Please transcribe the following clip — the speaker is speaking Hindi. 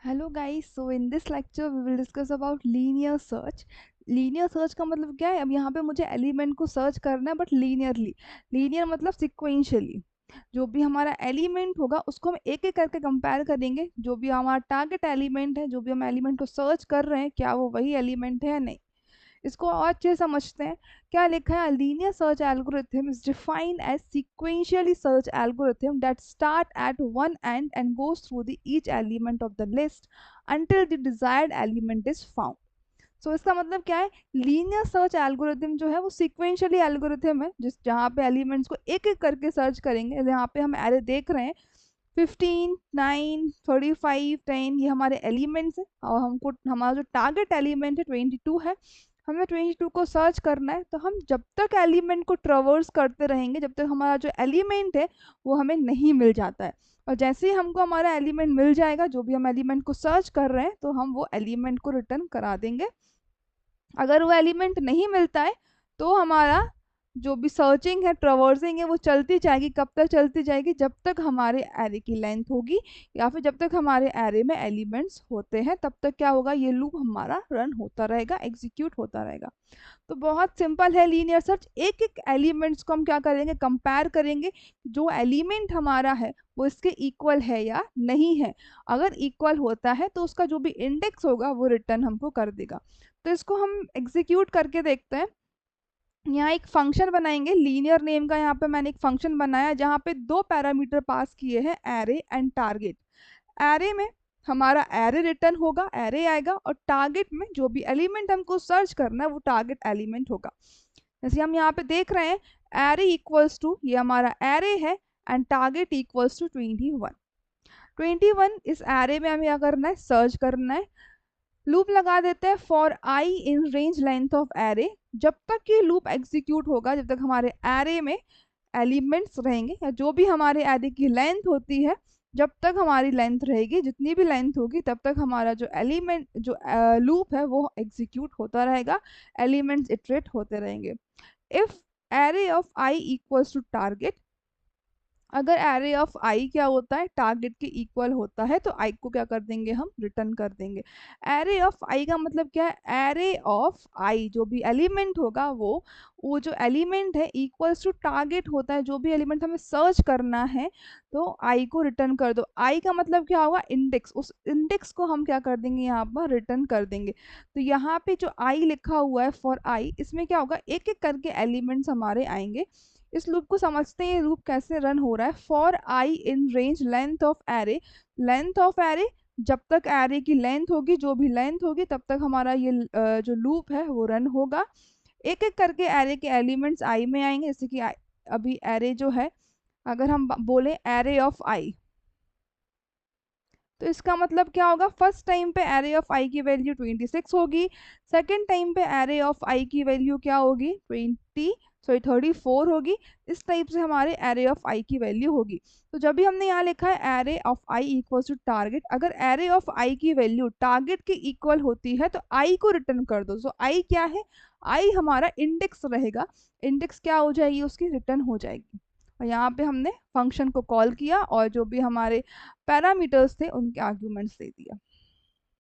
Hello guys, so in this lecture we will discuss about linear search. Linear search का मतलब क्या है? अब यहाँ पे मुझे एलिमेंट को सर्च करना है बट लीनियरली। लीनियर मतलब सिक्वेंशियली। जो भी हमारा एलिमेंट होगा उसको हम एक एक करके कंपेयर करेंगे। जो भी हमारा टारगेट एलिमेंट है, जो भी हम एलिमेंट को सर्च कर रहे हैं, क्या वो वही एलिमेंट है या नहीं। इसको और अच्छे से समझते हैं। क्या लिखा है? Linear search algorithm is defined as sequentially search algorithm that start at one and goes through the each element of the list until the desired element is found. सो इसका मतलब क्या है? लीनियर सर्च एल्गोरिथम जो है वो सीक्वेंशियली एल्गोरिथम है, जिस जहाँ पे एलिमेंट्स को एक एक करके सर्च करेंगे। यहाँ पे हम एरे देख रहे हैं 15, 9, 35, 10, ये हमारे एलिमेंट्स हैं और हमको हमारा जो टारगेट एलिमेंट है 22 है। हमें 22 को सर्च करना है, तो हम जब तक एलिमेंट को ट्रेवर्स करते रहेंगे जब तक हमारा जो एलिमेंट है वो हमें नहीं मिल जाता है। और जैसे ही हमको हमारा एलिमेंट मिल जाएगा, जो भी हम एलिमेंट को सर्च कर रहे हैं, तो हम वो एलिमेंट को रिटर्न करा देंगे। अगर वो एलिमेंट नहीं मिलता है तो हमारा जो भी सर्चिंग है, ट्रेवर्सिंग है, वो चलती जाएगी। कब तक चलती जाएगी? जब तक हमारे एरे की लेंथ होगी या फिर जब तक हमारे एरे में एलिमेंट्स होते हैं, तब तक क्या होगा? ये लूप हमारा रन होता रहेगा, एग्जीक्यूट होता रहेगा। तो बहुत सिंपल है लीनियर सर्च। एक एक एलिमेंट्स को हम क्या करेंगे? कंपेयर करेंगे। जो एलिमेंट हमारा है वो इसके इक्वल है या नहीं है। अगर इक्वल होता है तो उसका जो भी इंडेक्स होगा वो रिटर्न हमको कर देगा। तो इसको हम एग्जीक्यूट करके देखते हैं। यहाँ एक फंक्शन बनाएंगे लीनियर नेम का। यहाँ पे मैंने एक फंक्शन बनाया जहाँ पे दो पैरामीटर पास किए हैं, एरे एंड टारगेट। एरे में हमारा एरे रिटर्न होगा, एरे आएगा, और टारगेट में जो भी एलिमेंट हमको सर्च करना है वो टारगेट एलिमेंट होगा। जैसे हम यहाँ पे देख रहे हैं, एरे इक्वल्स टू, ये हमारा एरे है, एंड टारगेट इक्वल्स टू 21। 21 इस एरे में हमें क्या करना है? सर्च करना है। लूप लगा देते हैं for I in range length of array. जब तक ये लूप एग्जीक्यूट होगा, जब तक हमारे एरे में एलिमेंट्स रहेंगे या जो भी हमारे एरे की लेंथ होती है, जब तक हमारी लेंथ रहेगी, जितनी भी लेंथ होगी, तब तक हमारा जो एलिमेंट जो लूप है वो एग्जीक्यूट होता रहेगा। एलिमेंट्स इटरेट होते रहेंगे। If array of i equals to target, अगर एरे ऑफ आई क्या होता है? टारगेट के इक्वल होता है, तो आई को क्या कर देंगे? हम रिटर्न कर देंगे। एरे ऑफ आई का मतलब क्या है? एरे ऑफ आई जो भी एलिमेंट होगा वो जो एलिमेंट है इक्वल्स टू टारगेट होता है। जो भी एलिमेंट हमें सर्च करना है तो आई को रिटर्न कर दो। आई का मतलब क्या होगा? इंडेक्स। उस इंडेक्स को हम क्या कर देंगे? यहाँ पर रिटर्न कर देंगे। तो यहाँ पे जो आई लिखा हुआ है फॉर आई, इसमें क्या होगा? एक एक करके एलिमेंट्स हमारे आएंगे। इस लूप को समझते हैं, ये लूप कैसे रन हो रहा है। For I in range length of array. Length of array, जब तक एरे की लेंथ होगी, जो भी लेंथ होगी, तब तक हमारा ये जो लूप है वो रन होगा। एक एक करके एरे के एलिमेंट्स आई में आएंगे। जैसे कि अभी एरे जो है, अगर हम बोले एरे ऑफ आई, तो इसका मतलब क्या होगा? फर्स्ट टाइम पे एरे ऑफ आई की वैल्यू 26 होगी। सेकेंड टाइम पे एरे ऑफ आई की वैल्यू क्या होगी? 34 होगी। इस टाइप से हमारे एरे ऑफ आई की वैल्यू होगी। तो जब भी हमने यहाँ लिखा है array of i equals to target, अगर एरे ऑफ आई की वैल्यू टारगेट के इक्वल होती है तो आई को रिटर्न कर दो। सो आई क्या है? आई हमारा इंडेक्स रहेगा। इंडेक्स क्या हो जाएगी? उसकी रिटर्न हो जाएगी। और यहाँ पे हमने फंक्शन को कॉल किया और जो भी हमारे पैरामीटर्स थे उनके आर्ग्यूमेंट्स दे दिया।